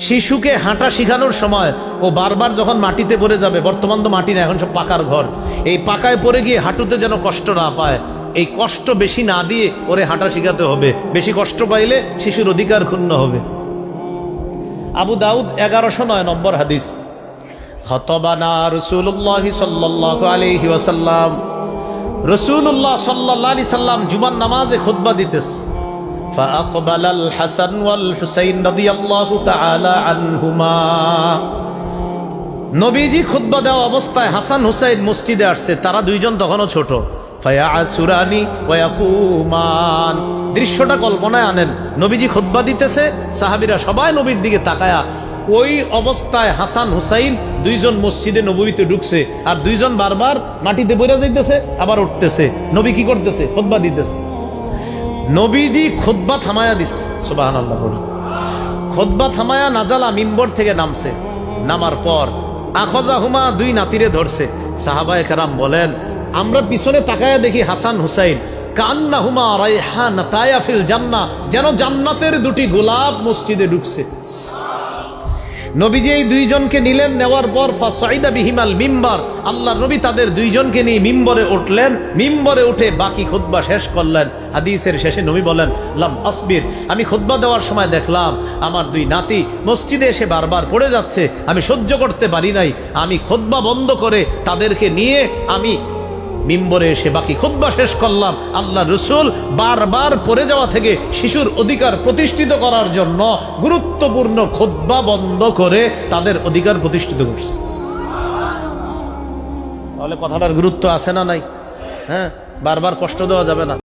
শিশুকে হাঁটা শেখানোর সময় ও বারবার যখন মাটিতে পড়ে যাবে, বর্তমান তো মাটি না, এখন সব পাকার ঘর, এই পাকায় পড়ে গিয়ে হাঁটুতে যেন কষ্ট না পায়, এই কষ্ট বেশি না দিয়ে ওরে হাঁটা শেখাতে হবে। বেশি কষ্ট পাইলে শিশুর অধিকার ক্ষুণ্ণ হবে। আবু দাউদ 1109 নম্বর হাদিস। খতবানা রাসূলুল্লাহ সাল্লাল্লাহু আলাইহি ওয়াসাল্লাম, রাসূলুল্লাহ সাল্লাল্লাহু আলাইহি সাল্লাম জুমার নামাজে খুতবা দিতেছে। ফাআকবালাল হাসান ওয়াল হুসাইন রাদিয়াল্লাহু তাআলা আনহুমা, নবীজি খুতবা দেওয়া অবস্থায় হাসান হুসাইন মসজিদে আসছে, তারা দুইজন তখনও ছোট। ফায়াসুরানি ওয়া ইয়াকুমান, দৃশ্যটা কল্পনায় আনেন, নবীজি খুতবা দিতেছে, সাহাবীরা সবাই নবীর দিকে তাকায়া, ওই অবস্থায় হাসান হুসাইন দুইজন মসজিদে নববীতে ঢুকছে, আর দুইজন বারবার মাটিতে পড়ে যাইতেছে, আবার উঠতেছে। নবী কি করতেছে? খুতবা দিতেছে। নবীজি খুতবা থামায়া দিচ্ছে, সুবহানাল্লাহ বলে। খুতবা থামায়া নাজালা, মিম্বর থেকে নামছে। নামার পর আখজাহুমা, দুই নাতিরে ধরছে। সাহাবায়ে কেরাম বলেন, আমরা পিছনে তাকায়া দেখি হাসান হুসাইন কান্নাহুমা রায়হানাতায়া ফিল জান্নাহ, যেন জান্নাতের দুটি গোলাপ মসজিদে ঢুকছে। নবীজি এই দুইজনকে নিলেন, নেওয়ার পর ফাসাইদা বিহিমাল মিম্বার, আল্লাহর নবী তাদের দুইজনকে নিয়ে মিম্বরে উঠলেন। মিম্বরে উঠে বাকি খুতবা শেষ করলেন। হাদিসের শেষে নবী বলেন, লাম আসবির, আমি খুতবা দেওয়ার সময় দেখলাম আমার দুই নাতি মসজিদে এসে বারবার পড়ে যাচ্ছে, আমি সহ্য করতে পারি নাই, আমি খুতবা বন্ধ করে তাদেরকে নিয়ে আমি মিম্বরে এসে বাকি খুতবা শেষ করলাম। আল্লাহ রসুল বারবার পড়ে যাওয়া থেকে শিশুর অধিকার প্রতিষ্ঠিত করার জন্য গুরুত্বপূর্ণ খুতবা বন্ধ করে তাদের অধিকার প্রতিষ্ঠিত করছে। তাহলে কথাটার গুরুত্ব আছে না নাই? হ্যাঁ, বারবার কষ্ট দেওয়া যাবে না।